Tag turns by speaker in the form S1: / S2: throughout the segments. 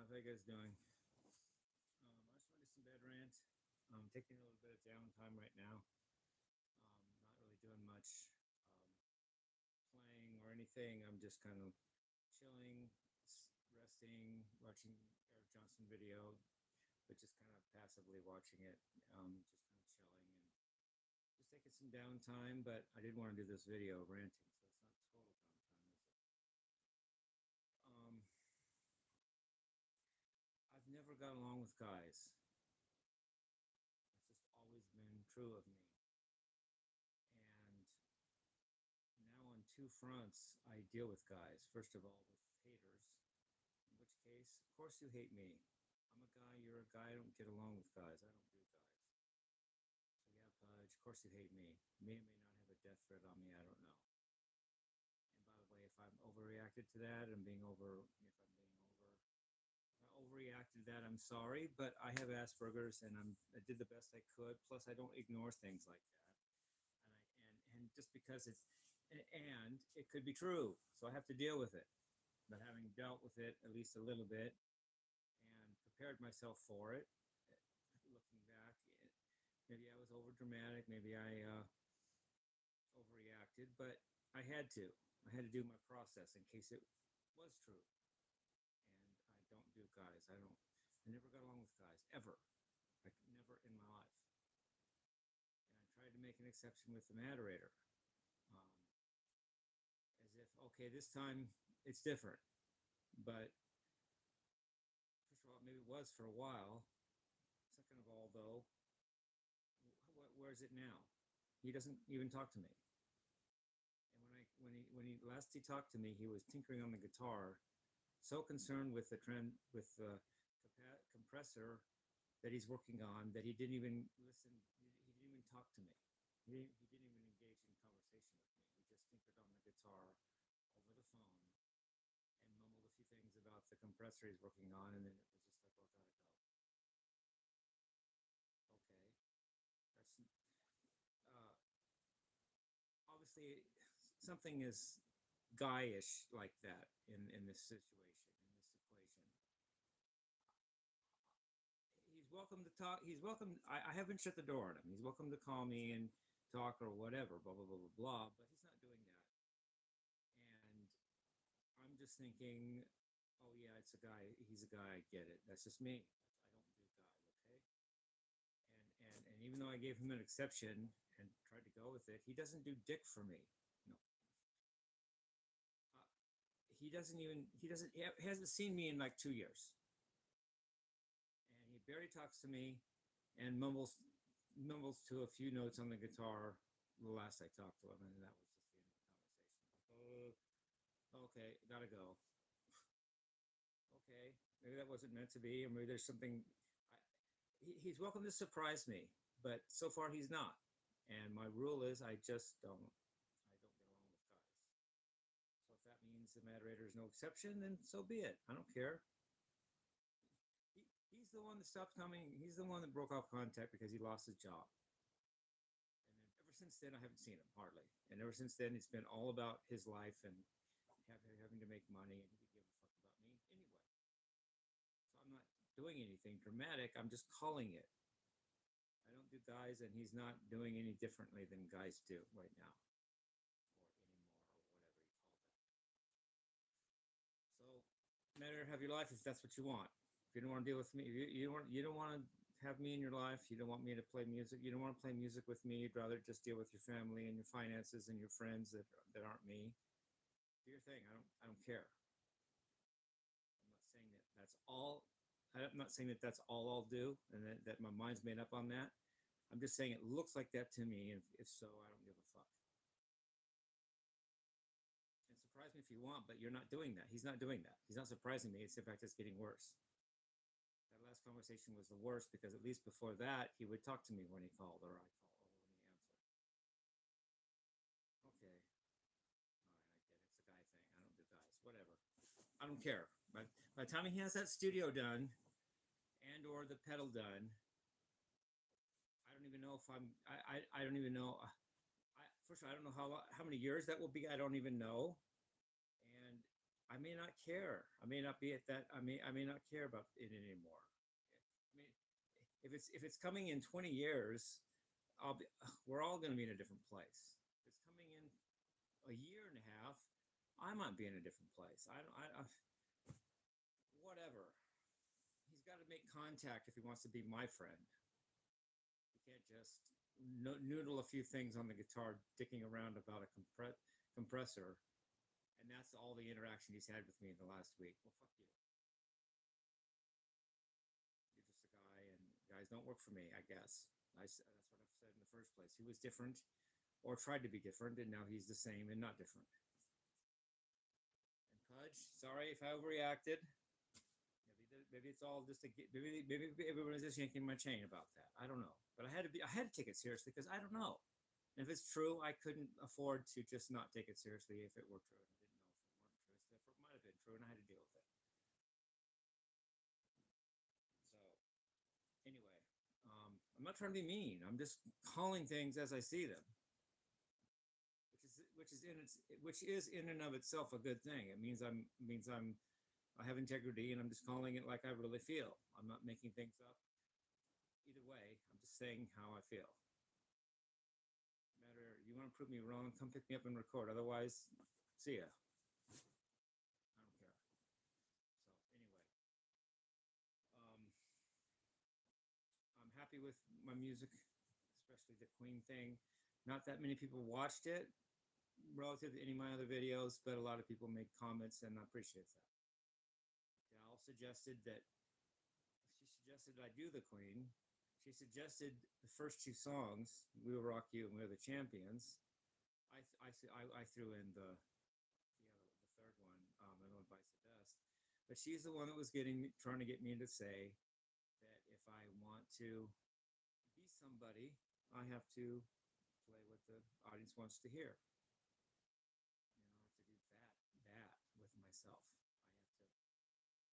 S1: How you guys doing? I just want to do some bed rant. I'm taking a little bit of downtime right now. Not really doing much playing or anything. I'm just kind of chilling, resting, watching Eric Johnson video, but just kind of passively watching it. Just kind of chilling and just taking some downtime. But I did want to do this video ranting, so it's not total downtime, is it? Um, I've never got along with guys. It's just always been true of me. And now on two fronts, I deal with guys. First of all, with haters, in which case, of course you hate me. I'm a guy, you're a guy, I don't get along with guys. I don't do guys. So yeah, Pudge, of course you hate me. May or may not have a death threat on me, I don't know. And by the way, if I'm overreacted to that, if I overreacted to that, I'm sorry, but I have Asperger's and I did the best I could. Plus, I don't ignore things like that. And just because and it could be true, so I have to deal with it. But having dealt with it at least a little bit and prepared myself for it, looking back, maybe I was over dramatic, maybe I overreacted, but I had to. I had to do my process in case it was true. And I don't do guys. I never got along with guys ever, like never in my life. And I tried to make an exception with the moderator, as if okay, this time it's different. But first of all, maybe it was for a while. Second of all, though, where is it now? He doesn't even talk to me. And when he last he talked to me, he was tinkering on the guitar, so concerned with the compressor that he's working on that he didn't even listen. He didn't even talk to me. He didn't even engage in conversation with me. He just tinkered on the guitar over the phone and mumbled a few things about the compressor he's working on, and then it was just like, oh, gotta go. Okay, that's obviously something is guyish like that in this situation, in this equation. He's welcome to talk. He's welcome. I haven't shut the door on him. He's welcome to call me and talk or whatever, blah, blah, blah, blah, blah, but he's not doing that. And I'm just thinking, oh, yeah, it's a guy. He's a guy. I get it. That's just me. I don't do guys, okay? And even though I gave him an exception and tried to go with it, he doesn't do dick for me. No. He hasn't seen me in like 2 years. And he barely talks to me and mumbles to a few notes on the guitar the last I talked to him, and that was just the end of the conversation. Okay, gotta go. Okay, maybe that wasn't meant to be, or maybe there's something. He's welcome to surprise me, but so far he's not. And my rule is I just don't get along with guys. So if that means the moderator is no exception, then so be it. I don't care. He's the one that stopped coming. He's the one that broke off contact because he lost his job. And then ever since then, I haven't seen him hardly. And ever since then, it's been all about his life and having to make money, and he didn't give a fuck about me anyway. So I'm not doing anything dramatic. I'm just calling it. I don't do guys, and he's not doing any differently than guys do right now, or anymore, or whatever you call that. So, matter have your life if that's what you want. If you don't want to deal with me, you don't want to have me in your life. You don't want me to play music. You don't want to play music with me. You'd rather just deal with your family and your finances and your friends that aren't me. Do your thing. I don't care. I'm not saying that that's all I'll do, and that my mind's made up on that. I'm just saying it looks like that to me, and if so, I don't give a fuck. And surprise me if you want, but you're not doing that. He's not doing that. He's not surprising me. It's in fact, it's getting worse. That last conversation was the worst because at least before that, he would talk to me when he called, or I called, or when he answered. Okay. All right, I get it. It's a guy thing. I don't do guys. Whatever. I don't care. But by the time he has that studio done and or the pedal done, I don't even know if I don't even know. First of all, I don't know how many years that will be. I don't even know. And I may not care. I may not be at that. I may not care about it anymore. I mean, if it's coming in 20 years, I'll be. We're all going to be in a different place. If it's coming in a year and a half, I might be in a different place. Whatever. He's got to make contact if he wants to be my friend. He can't just noodle a few things on the guitar, dicking around about a compressor, and that's all the interaction he's had with me in the last week. Well, fuck you. You're just a guy, and guys don't work for me, I guess. That's what I've said in the first place. He was different, or tried to be different, and now he's the same and not different. And Pudge, sorry if I overreacted. Maybe it's all just maybe everyone's just yanking my chain about that. I don't know, but I had to take it seriously because I don't know. And if it's true, I couldn't afford to just not take it seriously if it were true. And I didn't know if it weren't true. So therefore, it might have been true, and I had to deal with it. So anyway, I'm not trying to be mean. I'm just calling things as I see them, which is in and of itself a good thing. It means I have integrity, and I'm just calling it like I really feel. I'm not making things up. Either way, I'm just saying how I feel. No matter, you want to prove me wrong, come pick me up and record. Otherwise, see ya. I don't care. So anyway, I'm happy with my music, especially the Queen thing. Not that many people watched it relative to any of my other videos, but a lot of people made comments, and I appreciate that. Suggested that I do the Queen. She suggested the first two songs, "We Will Rock You" and "We're the Champions." I threw in the third one, "Everyone Bites the Dust," but she's the one that was trying to get me to say that if I want to be somebody, I have to play what the audience wants to hear. And I have to do that with myself.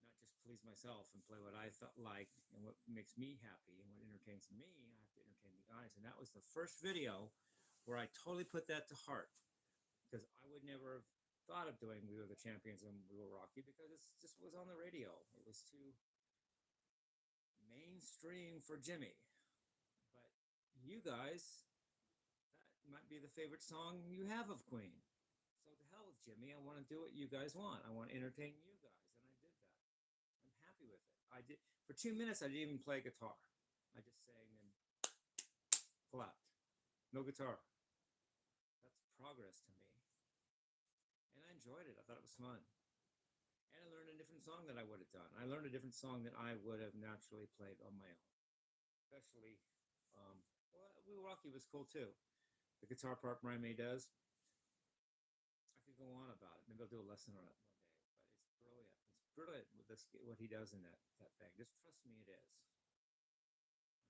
S1: Not just please myself and play what I like and what makes me happy and what entertains me. I have to entertain the audience. And that was the first video where I totally put that to heart, because I would never have thought of doing "We Were the Champions" and "We Will Rock You" because it just was on the radio. It was too mainstream for Jimmy. But you guys, that might be the favorite song you have of Queen. So to hell with Jimmy. I want to do what you guys want. I want to entertain you guys. With it. I did for 2 minutes. I didn't even play guitar. I just sang and clapped. No guitar. That's progress to me, and I enjoyed it. I thought it was fun, and I learned a different song that I would have done. I learned a different song that I would have naturally played on my own. Especially, "We Will Rock You" was cool too. The guitar part May does. I could go on about it. Maybe I'll do a lesson on it one day. But it's brilliant. Brilliant with what he does in that thing. Just trust me, it is.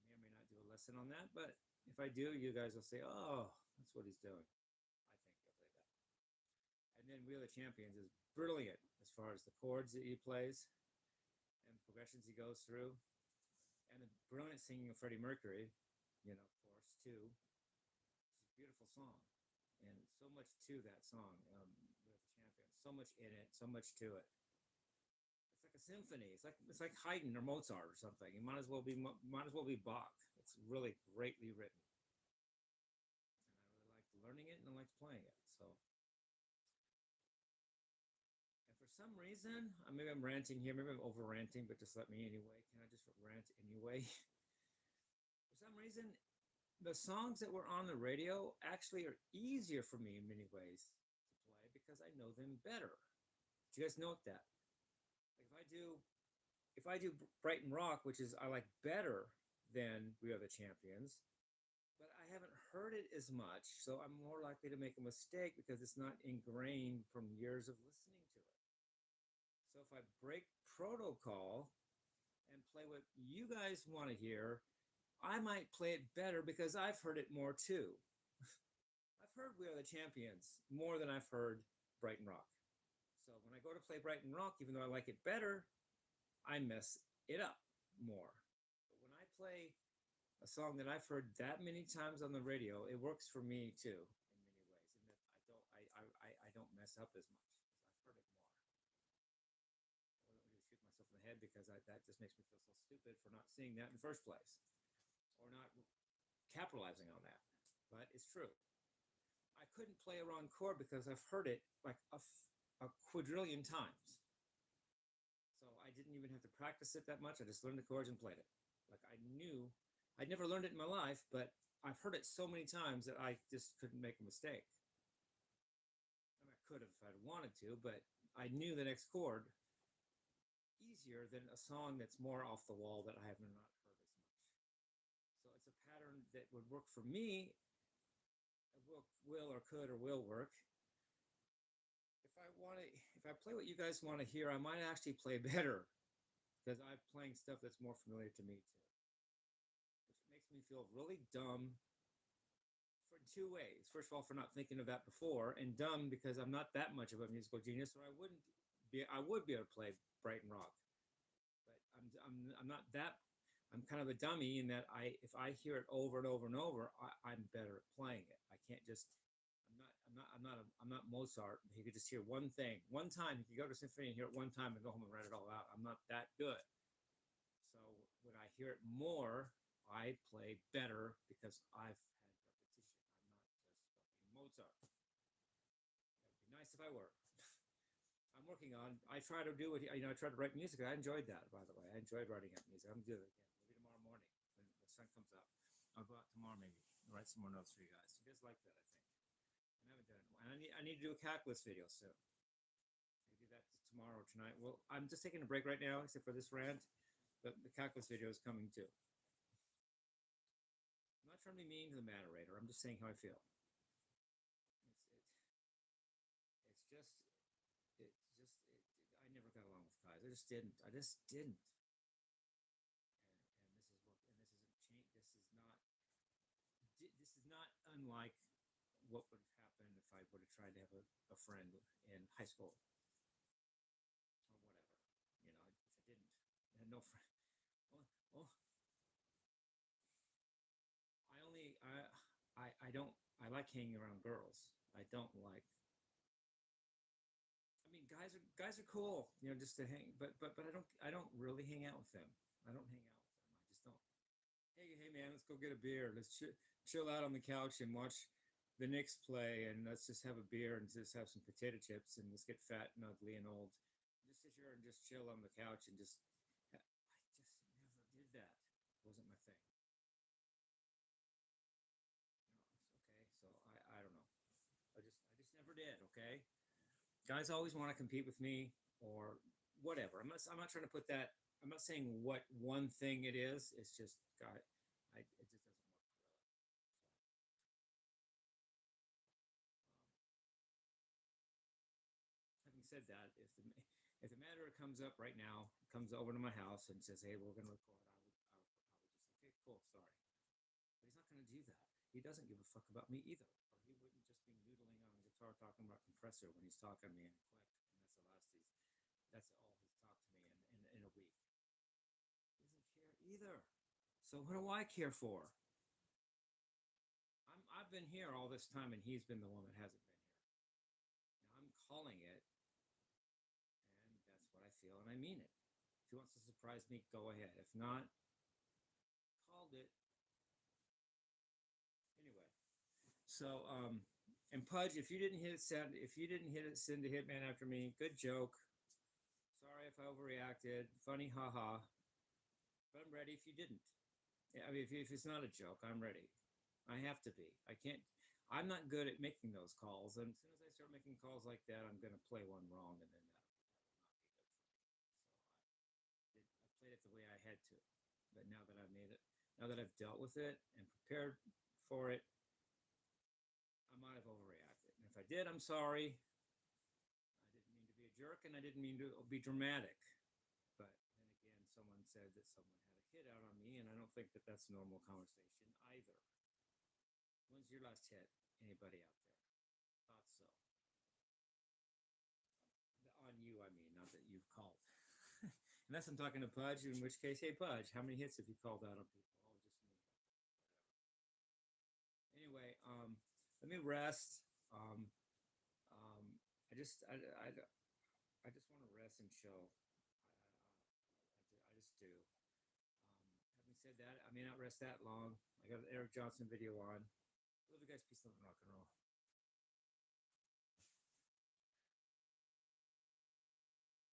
S1: I may or may not do a lesson on that, but if I do, you guys will say, "Oh, that's what he's doing." I think you'll say that. And then "We Are the Champions" is brilliant as far as the chords that he plays and the progressions he goes through, and the brilliant singing of Freddie Mercury, of course, too. It's a beautiful song, and so much to that song. "We Are the Champions." So much in it, so much to it. Symphony. It's like Haydn or Mozart or something. It might as well be Bach. It's really greatly written, and I really liked learning it and I liked playing it. So, and for some reason, maybe I'm ranting here. Maybe I'm over ranting, but just let me anyway. Can I just rant anyway? For some reason, the songs that were on the radio actually are easier for me in many ways to play because I know them better. Do you guys note that? If I do Brighton Rock, which is I like better than "We Are the Champions," but I haven't heard it as much, so I'm more likely to make a mistake because it's not ingrained from years of listening to it. So if I break protocol and play what you guys want to hear, I might play it better because I've heard it more too. I've heard "We Are the Champions" more than I've heard Brighton Rock. So when I go to play Brighton Rock, even though I like it better, I mess it up more. But when I play a song that I've heard that many times on the radio, it works for me too in many ways, and that I don't mess up as much because I've heard it more. because that just makes me feel so stupid for not seeing that in the first place or not capitalizing on that. But it's true. I couldn't play a wrong chord because I've heard it like a quadrillion times. So I didn't even have to practice it that much. I just learned the chords and played it. Like I knew, I'd never learned it in my life, but I've heard it so many times that I just couldn't make a mistake. I mean, I could have if I'd wanted to, but I knew the next chord easier than a song that's more off the wall that I have not heard as much. So it's a pattern that would work for me. Will or could or will work. If I play what you guys want to hear, I might actually play better because I'm playing stuff that's more familiar to me too. Which makes me feel really dumb for two ways. First of all, for not thinking of that before, and dumb because I'm not that much of a musical genius, or I would be able to play Brighton Rock. But I'm not that. I'm kind of a dummy in that if I hear it over and over and over, I'm better at playing it. I can't just. I'm not Mozart. He could just hear one thing one time. He could go to a symphony and hear it one time and go home and write it all out. I'm not that good. So when I hear it more, I play better because I've had repetition. I'm not just fucking Mozart. It would be nice if I were. I'm working on. I try to do it. I try to write music. I enjoyed that, by the way. I enjoyed writing up music. I'm doing it again. Maybe tomorrow morning when the sun comes up. I'll go out tomorrow maybe and write some more notes for you guys. You guys like that, I think. I haven't done it. And I need to do a calculus video soon. Maybe that tomorrow or tonight. Well, I'm just taking a break right now, except for this rant. But the calculus video is coming too. I'm not trying to be mean to the moderator. I'm just saying how I feel. I never got along with guys. I just didn't. And this isn't change. This is not unlike what would happen if I would have tried to have a friend in high school or whatever. I didn't. I had no friend. Well, I don't. I like hanging around girls. I don't like. I mean, guys are cool, just to hang. But I don't really hang out with them. I don't hang out with them. I just don't. Hey man, let's go get a beer. Let's chill out on the couch and watch the Knicks play, and let's just have a beer and just have some potato chips and just get fat and ugly and old. Just sit here and just chill on the couch and just. I just never did that. It wasn't my thing. Okay, so I don't know. I just never did. Okay. Guys always want to compete with me or whatever. I'm not trying to put that. I'm not saying what one thing it is. It's just it just doesn't work really. Having said that, if the matter comes up right now, comes over to my house and says, "Hey, we're going to record," I would just say, "Okay, cool, sorry." But he's not going to do that. He doesn't give a fuck about me either. Or he wouldn't just be noodling on a guitar talking about compressor when he's talking to me in a click. And that's all he's talked to me in a week. He doesn't care either. So what do I care for? I've been here all this time, and he's been the one that hasn't been here. Now I'm calling it, and that's what I feel, and I mean it. If he wants to surprise me, go ahead. If not, called it. Anyway, so and Pudge, if you didn't send to Hitman after me, good joke. Sorry if I overreacted. Funny, haha. But I'm ready if you didn't. I mean, if it's not a joke, I'm ready. I have to be. I can't. I'm not good at making those calls, and as soon as I start making calls like that, I'm going to play one wrong, and then that will not be good for me. So I played it the way I had to. But now that I've made it, now that I've dealt with it and prepared for it, I might have overreacted. And if I did, I'm sorry. I didn't mean to be a jerk, and I didn't mean to be dramatic. But then again, someone said that someone had a hit out on me, and I don't think that that's normal conversation either. When's your last hit? Anybody out there? Thought so. On you, I mean, not that you've called. Unless I'm talking to Pudge, in which case, hey Pudge, how many hits have you called out on people? Oh, just me. Anyway, let me rest. I just want to rest and chill. enjoyed that. I may not rest that long. I got an Eric Johnson video on. Love you guys. Peace, love, and rock and roll.